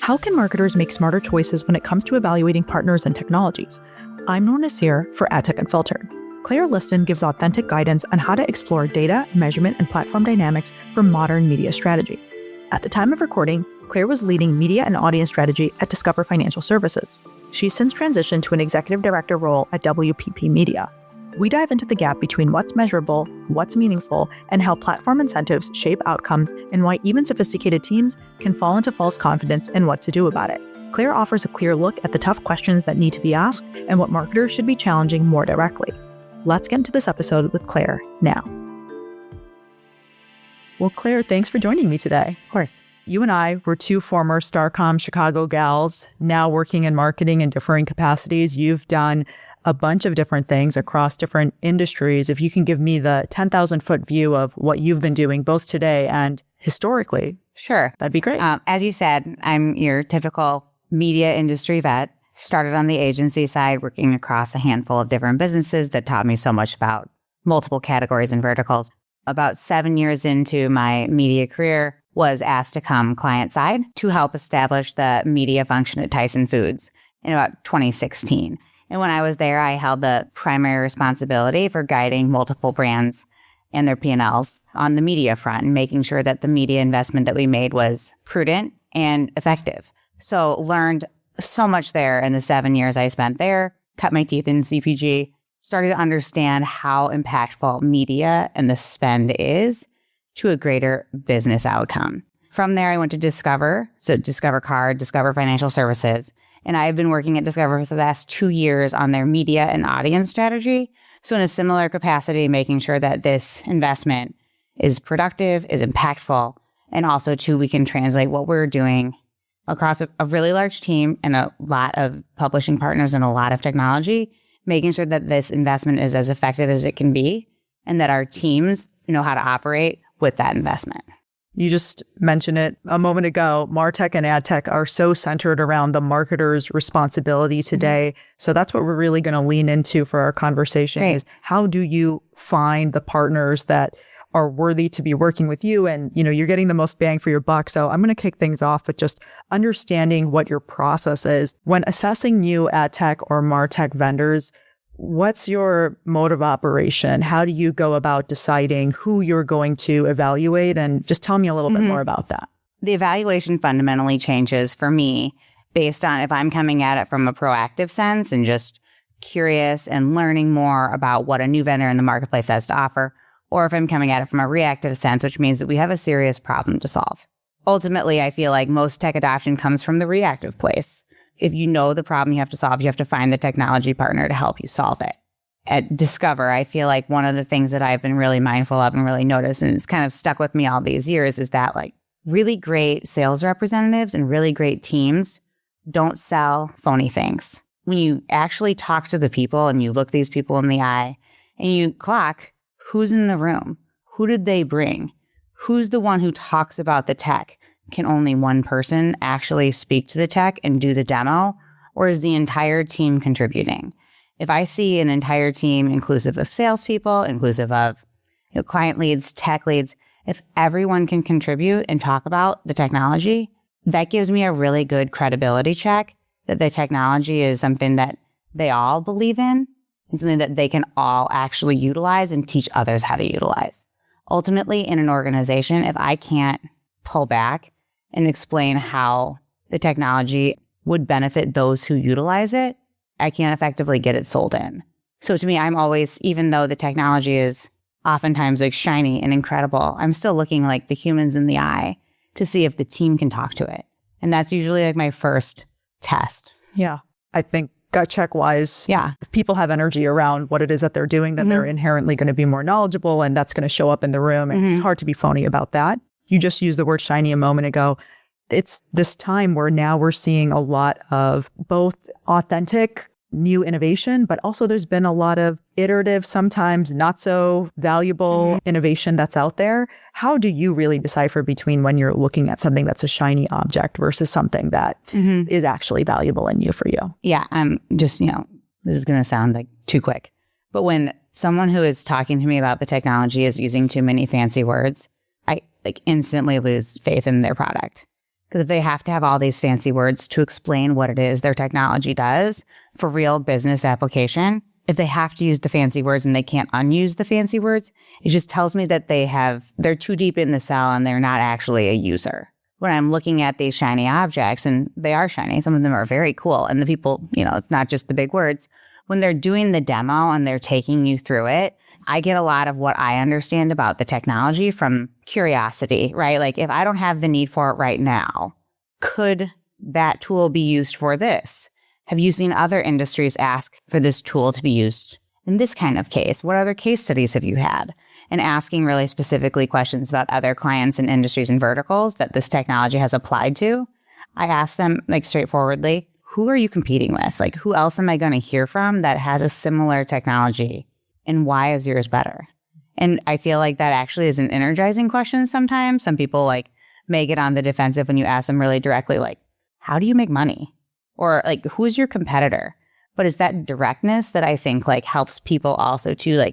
How can marketers make smarter choices when it comes to evaluating partners and technologies? I'm Noor Naseer for Adtech Unfiltered. Clare Liston gives authentic guidance on how to explore data, measurement, and platform dynamics for modern media strategy. At the time of recording, Clare was leading media and audience strategy at Discover Financial Services. She's since transitioned to an executive director role at WPP Media. We dive into the gap between what's measurable, what's meaningful, and how platform incentives shape outcomes, and why even sophisticated teams can fall into false confidence in what to do about it. Clare offers a clear look at the tough questions that need to be asked and what marketers should be challenging more directly. Let's get into this episode with Clare now. Well, Clare, thanks for joining me today. Of course. You and I were two former Starcom Chicago gals, now working in marketing in differing capacities. You've done a bunch of different things across different industries. If you can give me the 10,000-foot view of what you've been doing both today and historically, sure, that'd be great. As you said, I'm your typical media industry vet. Started on the agency side, working across a handful of different businesses that taught me so much about multiple categories and verticals. About 7 years into my media career, was asked to come client side to help establish the media function at Tyson Foods in about 2016. And when I was there, I held the primary responsibility for guiding multiple brands and their P&Ls on the media front and making sure that the media investment that we made was prudent and effective. So learned so much there in the 7 years I spent there, cut my teeth in CPG, started to understand how impactful media and the spend is to a greater business outcome. From there, I went to Discover, so Discover Card, Discover Financial Services, and I've been working at Discover for the last 2 years on their media and audience strategy. So in a similar capacity, making sure that this investment is productive, is impactful, and also too, we can translate what we're doing across a really large team and a lot of publishing partners and a lot of technology, making sure that this investment is as effective as it can be and that our teams know how to operate with that investment. You just mentioned it a moment ago. Martech and Adtech are so centered around the marketer's responsibility today. So that's what we're really going to lean into for our conversation. Great. Is how do you find the partners that are worthy to be working with you? And, you're getting the most bang for your buck. So I'm going to kick things off with just understanding what your process is. When assessing new Adtech or Martech vendors, what's your mode of operation? How do you go about deciding who you're going to evaluate? And just tell me a little bit more about that. The evaluation fundamentally changes for me based on if I'm coming at it from a proactive sense and just curious and learning more about what a new vendor in the marketplace has to offer, or if I'm coming at it from a reactive sense, which means that we have a serious problem to solve. Ultimately, I feel like most tech adoption comes from the reactive place. If you know the problem you have to solve, you have to find the technology partner to help you solve it. At Discover, I feel like one of the things that I've been really mindful of and really noticed, and it's kind of stuck with me all these years, is that really great sales representatives and really great teams don't sell phony things. When you actually talk to the people and you look these people in the eye and you clock who's in the room, who did they bring, who's the one who talks about the tech. Can only one person actually speak to the tech and do the demo, or is the entire team contributing? If I see an entire team inclusive of salespeople, inclusive of client leads, tech leads, if everyone can contribute and talk about the technology, that gives me a really good credibility check that the technology is something that they all believe in and something that they can all actually utilize and teach others how to utilize. Ultimately, in an organization, if I can't pull back and explain how the technology would benefit those who utilize it, I can't effectively get it sold in. So to me, I'm always, even though the technology is oftentimes shiny and incredible, I'm still looking like the humans in the eye to see if the team can talk to it. And that's usually my first test. Yeah. I think gut check wise, if people have energy around what it is that they're doing, then they're inherently going to be more knowledgeable and that's going to show up in the room. And it's hard to be phony about that. You just used the word shiny a moment ago. It's this time where now we're seeing a lot of both authentic new innovation, but also there's been a lot of iterative, sometimes not so valuable innovation that's out there. How do you really decipher between when you're looking at something that's a shiny object versus something that is actually valuable and new for you? Yeah, I'm just, this is going to sound like too quick. But when someone who is talking to me about the technology is using too many fancy words, I instantly lose faith in their product. Because if they have to have all these fancy words to explain what it is their technology does for real business application, if they have to use the fancy words and they can't unuse the fancy words, it just tells me that they're too deep in the cell and they're not actually a user. When I'm looking at these shiny objects, and they are shiny, some of them are very cool, and the people, it's not just the big words. When they're doing the demo and they're taking you through it, I get a lot of what I understand about the technology from curiosity, right? Like if I don't have the need for it right now, could that tool be used for this? Have you seen other industries ask for this tool to be used in this kind of case? What other case studies have you had? And asking really specifically questions about other clients and industries and verticals that this technology has applied to. I ask them straightforwardly, who are you competing with? Who else am I going to hear from that has a similar technology? And why is yours better? And I feel like that actually is an energizing question sometimes. Some people may get on the defensive when you ask them really directly, how do you make money? Or who's your competitor? But it's that directness that I think helps people also to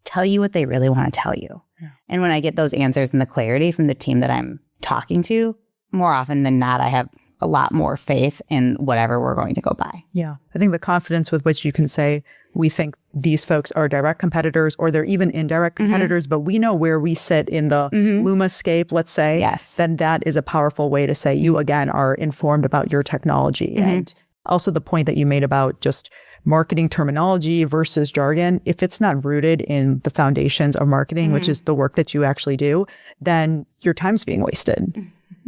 tell you what they really want to tell you. Yeah. And when I get those answers and the clarity from the team that I'm talking to, more often than not, I have a lot more faith in whatever we're going to go by. Yeah. I think the confidence with which you can say, we think these folks are direct competitors or they're even indirect competitors, but we know where we sit in the Lumascape, let's say, yes, then that is a powerful way to say you, again, are informed about your technology. And also the point that you made about just marketing terminology versus jargon, if it's not rooted in the foundations of marketing, which is the work that you actually do, then your time's being wasted.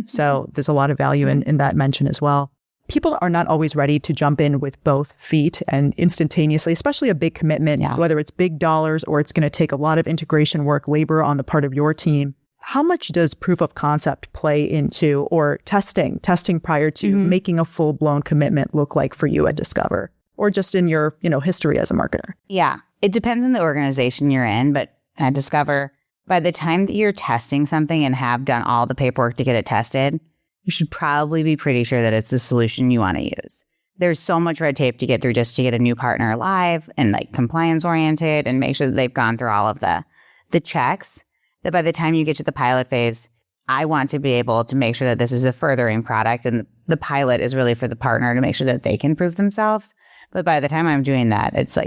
So there's a lot of value in that mention as well. People are not always ready to jump in with both feet and instantaneously, especially a big commitment, whether it's big dollars or it's going to take a lot of integration work, labor on the part of your team. How much does proof of concept play into, or testing prior to making a full-blown commitment look like for you at Discover, or just in your history as a marketer? Yeah, it depends on the organization you're in, but at Discover, by the time that you're testing something and have done all the paperwork to get it tested, you should probably be pretty sure that it's the solution you want to use. There's so much red tape to get through just to get a new partner live and compliance oriented and make sure that they've gone through all of the checks, that by the time you get to the pilot phase, I want to be able to make sure that this is a furthering product, and the pilot is really for the partner to make sure that they can prove themselves. But by the time I'm doing that, it's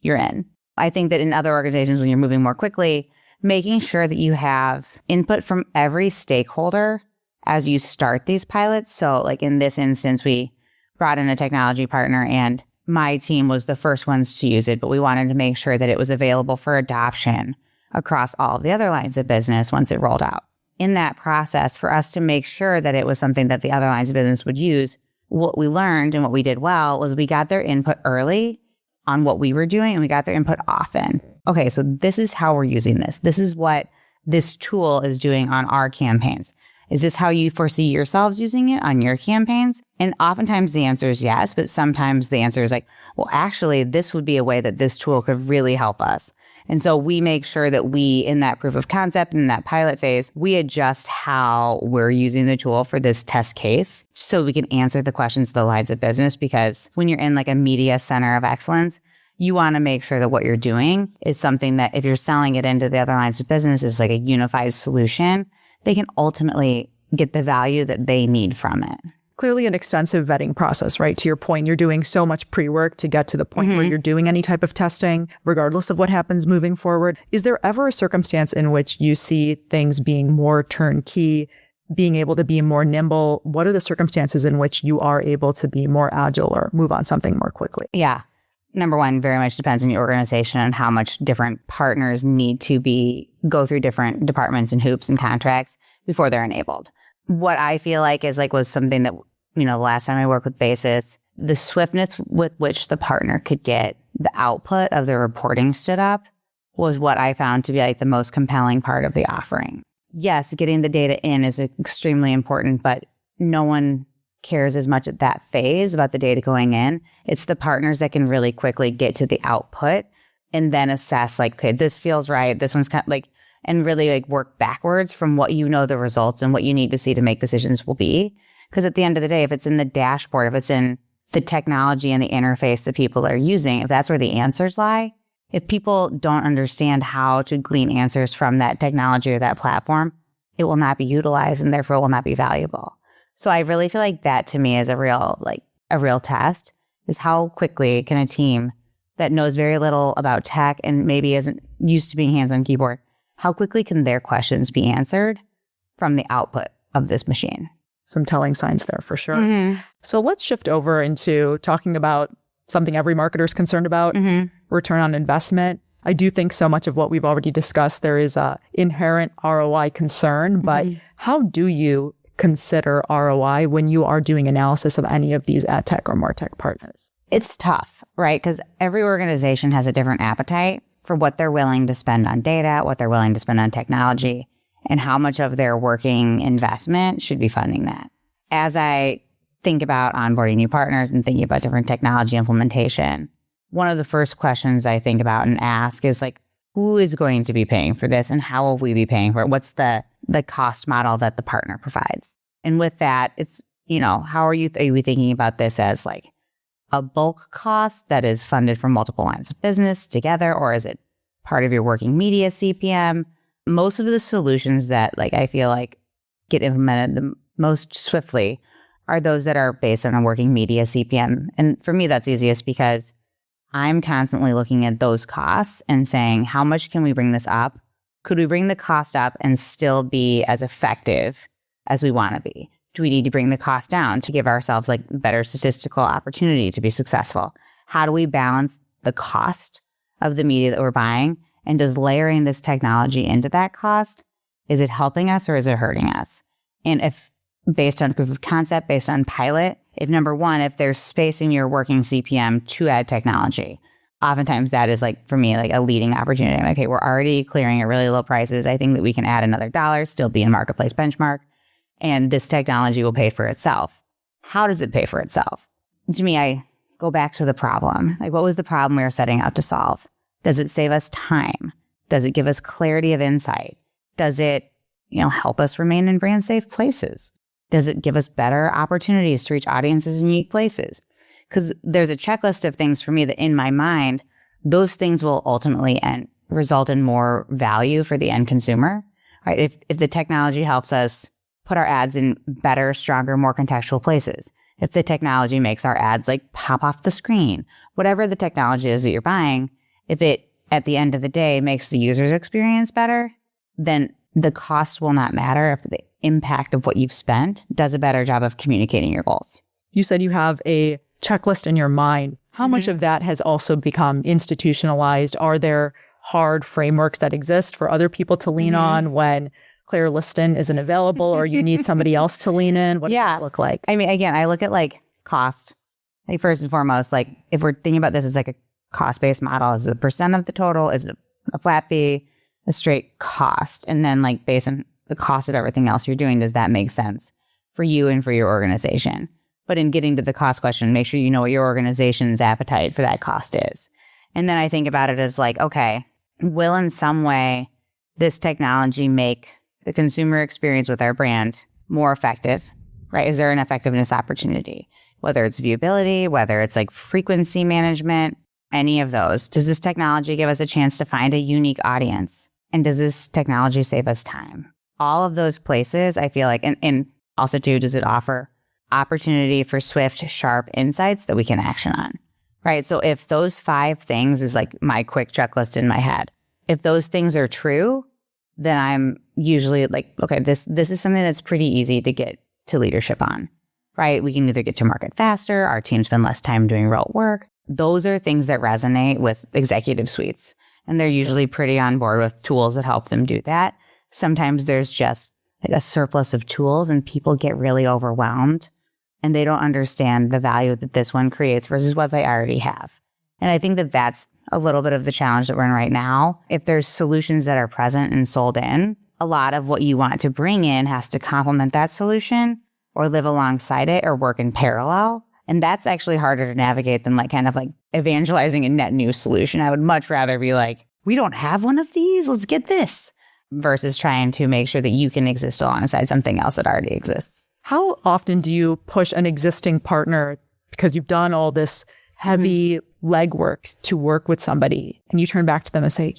you're in. I think that in other organizations, when you're moving more quickly, making sure that you have input from every stakeholder as you start these pilots. So in this instance, we brought in a technology partner and my team was the first ones to use it, but we wanted to make sure that it was available for adoption across all of the other lines of business once it rolled out. In that process, for us to make sure that it was something that the other lines of business would use, what we learned and what we did well was we got their input early on what we were doing and we got their input often. Okay, so this is how we're using this. This is what this tool is doing on our campaigns. Is this how you foresee yourselves using it on your campaigns? And oftentimes the answer is yes, but sometimes the answer is well, actually, this would be a way that this tool could really help us. And so we make sure that we, in that proof of concept and in that pilot phase, we adjust how we're using the tool for this test case so we can answer the questions of the lines of business. Because when you're in a media center of excellence, you want to make sure that what you're doing is something that if you're selling it into the other lines of business is a unified solution, they can ultimately get the value that they need from it. Clearly an extensive vetting process, right? To your point, you're doing so much pre-work to get to the point where you're doing any type of testing, regardless of what happens moving forward. Is there ever a circumstance in which you see things being more turnkey, being able to be more nimble? What are the circumstances in which you are able to be more agile or move on something more quickly? Yeah. Number one, very much depends on your organization and how much different partners need to go through different departments and hoops and contracts before they're enabled. What I feel is was something that, the last time I worked with Basis, the swiftness with which the partner could get the output of the reporting stood up was what I found to be the most compelling part of the offering. Yes, getting the data in is extremely important, but no one cares as much at that phase about the data going in. It's the partners that can really quickly get to the output and then assess okay, this feels right. This one's kind of and really work backwards from what the results and what you need to see to make decisions will be. Because at the end of the day, if it's in the dashboard, if it's in the technology and the interface that people are using, if that's where the answers lie, If people don't understand how to glean answers from that technology or that platform, it will not be utilized and therefore will not be valuable. So I really feel like that to me is a real test, is how quickly can a team that knows very little about tech and maybe isn't used to being hands-on keyboard, how quickly can their questions be answered from the output of this machine? Some telling signs there for sure. So let's shift over into talking about something every marketer is concerned about, return on investment. I do think so much of what we've already discussed, there is a inherent ROI concern, but how do you consider ROI when you are doing analysis of any of these Adtech or martech partners? It's tough, right? Because every organization has a different appetite for what they're willing to spend on data, what they're willing to spend on technology, and how much of their working investment should be funding that. As I think about onboarding new partners and thinking about different technology implementation, one of the first questions I think about and ask is like, who is going to be paying for this and how will we be paying for it? What's the cost model that the partner provides? And with that, it's, how are you thinking about this as like a bulk cost that is funded from multiple lines of business together, or is it part of your working media CPM? Most of the solutions that I feel like get implemented the most swiftly are those that are based on a working media CPM. And for me, that's easiest because I'm constantly looking at those costs and saying, how much can we bring this up? Could we bring the cost up and still be as effective as we want to be? Do we need to bring the cost down to give ourselves better statistical opportunity to be successful? How do we balance the cost of the media that we're buying? And does layering this technology into that cost, is it helping us or is it hurting us? And if based on proof of concept, based on pilot, if number one, if there's space in your working CPM to add technology, oftentimes that is for me, a leading opportunity. I'm okay, we're already clearing at really low prices. I think that we can add another $1, still be in marketplace benchmark, and this technology will pay for itself. How does it pay for itself? To me, I go back to the problem. What was the problem we were setting out to solve? Does it save us time? Does it give us clarity of insight? Does it, help us remain in brand safe places? Does it give us better opportunities to reach audiences in unique places? Because there's a checklist of things for me that in my mind, those things will ultimately result in more value for the end consumer, right? If the technology helps us put our ads in better, stronger, more contextual places, if the technology makes our ads pop off the screen, whatever the technology is that you're buying, if it, at the end of the day, makes the user's experience better, then the cost will not matter if the impact of what you've spent does a better job of communicating your goals. You said you have a checklist in your mind. How much of that has also become institutionalized? Are there hard frameworks that exist for other people to lean on when Clare Liston isn't available or you need somebody else to lean in? What does that look like? I mean, again, I look at cost. First and foremost, if we're thinking about this as a cost-based model, is it a percent of the total? Is it a flat fee? A straight cost? And then based on the cost of everything else you're doing, does that make sense for you and for your organization? But in getting to the cost question, make sure you know what your organization's appetite for that cost is. And then I think about it as okay, will in some way this technology make the consumer experience with our brand more effective, right? Is there an effectiveness opportunity? Whether it's viewability, whether it's frequency management, any of those. Does this technology give us a chance to find a unique audience? And does this technology save us time? All of those places, I feel and also too, does it offer opportunity for swift, sharp insights that we can action on, right? So if those 5 things is my quick checklist in my head, if those things are true, then I'm usually okay, this is something that's pretty easy to get to leadership on, right? We can either get to market faster, our team spend less time doing rote work. Those are things that resonate with executive suites. And they're usually pretty on board with tools that help them do that. Sometimes there's just a surplus of tools and people get really overwhelmed and they don't understand the value that this one creates versus what they already have. And I think that that's a little bit of the challenge that we're in right now. If there's solutions that are present and sold in, a lot of what you want to bring in has to complement that solution or live alongside it or work in parallel. And that's actually harder to navigate than evangelizing a net new solution. I would much rather be we don't have one of these, let's get this, versus trying to make sure that you can exist alongside something else that already exists. How often do you push an existing partner, because you've done all this heavy legwork to work with somebody, and you turn back to them and say,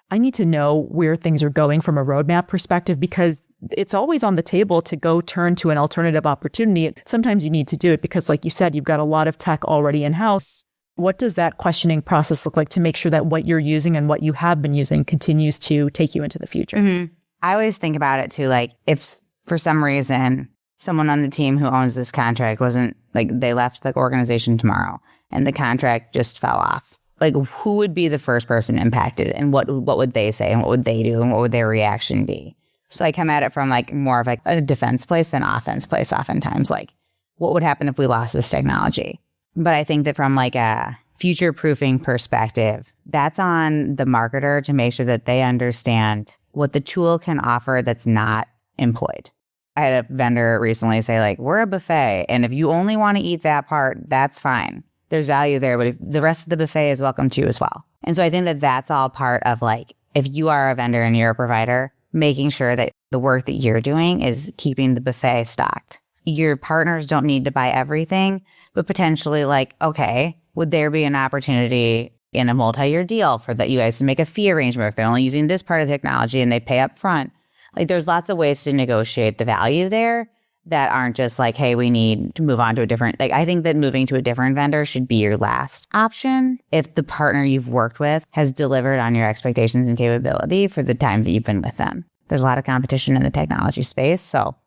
I need to know where things are going from a roadmap perspective, because it's always on the table to go turn to an alternative opportunity. Sometimes you need to do it because, like you said, you've got a lot of tech already in-house. What does that questioning process look like to make sure that what you're using and what you have been using continues to take you into the future? I always think about it too, like if for some reason someone on the team who owns this contract wasn't, like they left the organization tomorrow and the contract just fell off. Like, who would be the first person impacted, and what would they say, and what would they do, and what would their reaction be? So I come at it from like more of like a defense place than offense place oftentimes. Like, what would happen if we lost this technology? But I think that from like a future-proofing perspective, that's on the marketer to make sure that they understand what the tool can offer that's not employed. I had a vendor recently say like, we're a buffet, and if you only want to eat that part, that's fine. There's value there, but if the rest of the buffet is welcome too as well. And so I think that that's all part of like, if you are a vendor and you're a provider, making sure that the work that you're doing is keeping the buffet stocked. Your partners don't need to buy everything, but potentially like, okay, would there be an opportunity in a multi-year deal for that you guys to make a fee arrangement if they're only using this part of technology and they pay up front? Like there's lots of ways to negotiate the value there that aren't just like, hey, we need to move on to a different, like I think that moving to a different vendor should be your last option if the partner you've worked with has delivered on your expectations and capability for the time that you've been with them. There's a lot of competition in the technology space, so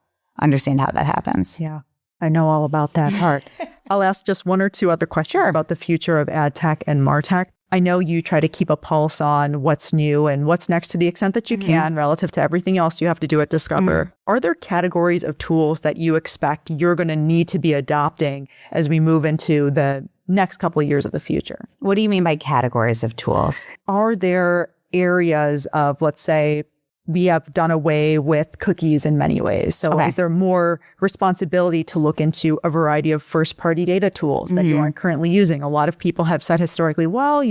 understand how that happens. Yeah, I know all about that part. I'll ask just one or two other questions about the future of Adtech and martech. I know you try to keep a pulse on what's new and what's next to the extent that you can relative to everything else you have to do at Discover. Are there categories of tools that you expect you're going to need to be adopting as we move into the next couple of years of the future? What do you mean by categories of tools? Are there areas of, let's say, we have done away with cookies in many ways. So is there more responsibility to look into a variety of first-party data tools that you aren't currently using? A lot of people have said historically, well,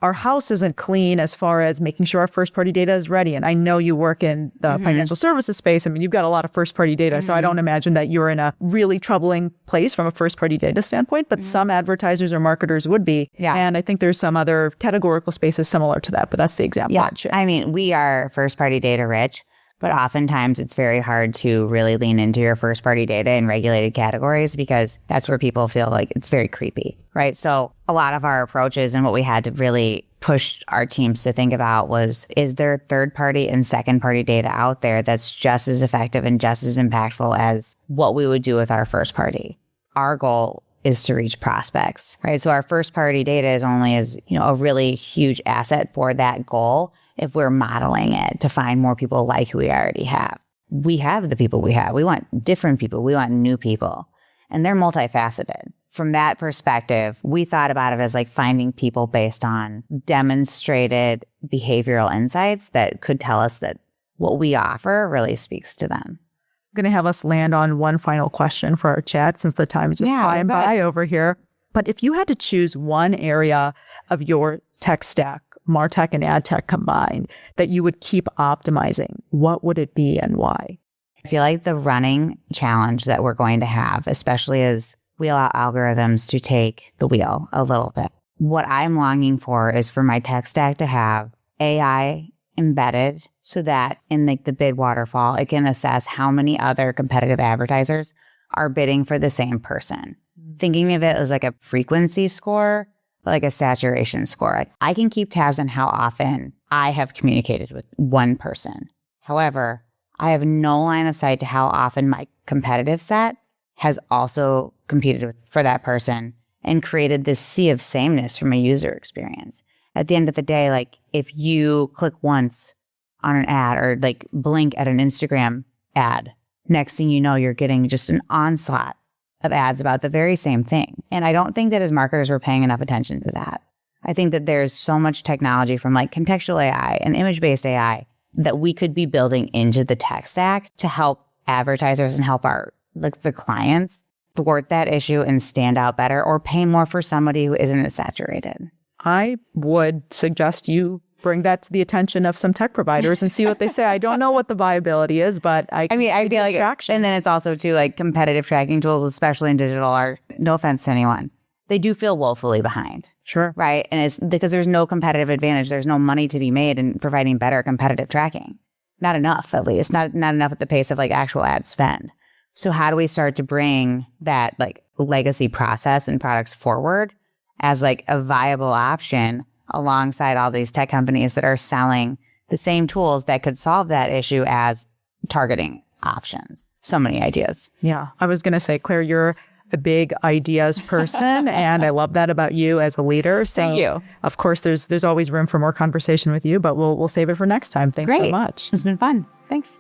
our house isn't clean as far as making sure our first-party data is ready. And I know you work in the financial services space. I mean, you've got a lot of first-party data. So I don't imagine that you're in a really troubling place from a first-party data standpoint, but some advertisers or marketers would be. Yeah. And I think there's some other categorical spaces similar to that, but that's the example. Yeah, I mean, we are first-party data rich, but oftentimes it's very hard to really lean into your first-party data in regulated categories because that's where people feel like it's very creepy, right? So a lot of our approaches and what we had to really push our teams to think about was, is there third-party and second-party data out there that's just as effective and just as impactful as what we would do with our first-party? Our goal is to reach prospects, right? So our first-party data is only as, a really huge asset for that goal if we're modeling it to find more people like who we already have. We have the people we have. We want different people. We want new people. And they're multifaceted. From that perspective, we thought about it as like finding people based on demonstrated behavioral insights that could tell us that what we offer really speaks to them. I'm going to have us land on one final question for our chat since the time is just flying by over here. But if you had to choose one area of your tech stack, martech and Adtech combined, that you would keep optimizing, what would it be and why? I feel like the running challenge that we're going to have, especially as we allow algorithms to take the wheel a little bit. What I'm longing for is for my tech stack to have AI embedded so that in the bid waterfall, it can assess how many other competitive advertisers are bidding for the same person. Thinking of it as like a frequency score, like a saturation score. I can keep tabs on how often I have communicated with one person. However, I have no line of sight to how often my competitive set has also competed for that person and created this sea of sameness from a user experience. At the end of the day, like if you click once on an ad or like blink at an Instagram ad, next thing you know, you're getting just an onslaught of ads about the very same thing. And I don't think that as marketers, we're paying enough attention to that. I think that there's so much technology from like contextual AI and image-based AI that we could be building into the tech stack to help advertisers and help our the clients thwart that issue and stand out better or pay more for somebody who isn't as saturated. I would suggest you bring that to the attention of some tech providers and see what they say. I don't know what the viability is, but I feel like traction. And then it's also too like competitive tracking tools, especially in digital, are no offense to anyone. they do feel woefully behind. Sure. Right. And it's because there's no competitive advantage. There's no money to be made in providing better competitive tracking. Not enough, at least. Not enough at the pace of like actual ad spend. So how do we start to bring that like legacy process and products forward as like a viable option alongside all these tech companies that are selling the same tools that could solve that issue as targeting options? So many ideas. Yeah. I was going to say, Claire, you're a big ideas person, and I love that about you as a leader. So, Thank you. Of course, there's always room for more conversation with you, but we'll save it for next time. Thanks so much. It's been fun. Thanks.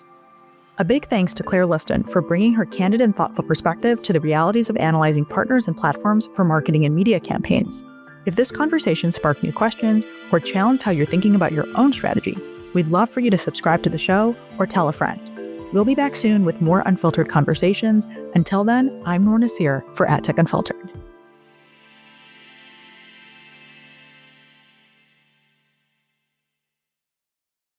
A big thanks to Clare Liston for bringing her candid and thoughtful perspective to the realities of analyzing partners and platforms for marketing and media campaigns. If this conversation sparked new questions or challenged how you're thinking about your own strategy, we'd love for you to subscribe to the show or tell a friend. We'll be back soon with more unfiltered conversations. Until then, I'm Noor Naseer for Adtech Unfiltered.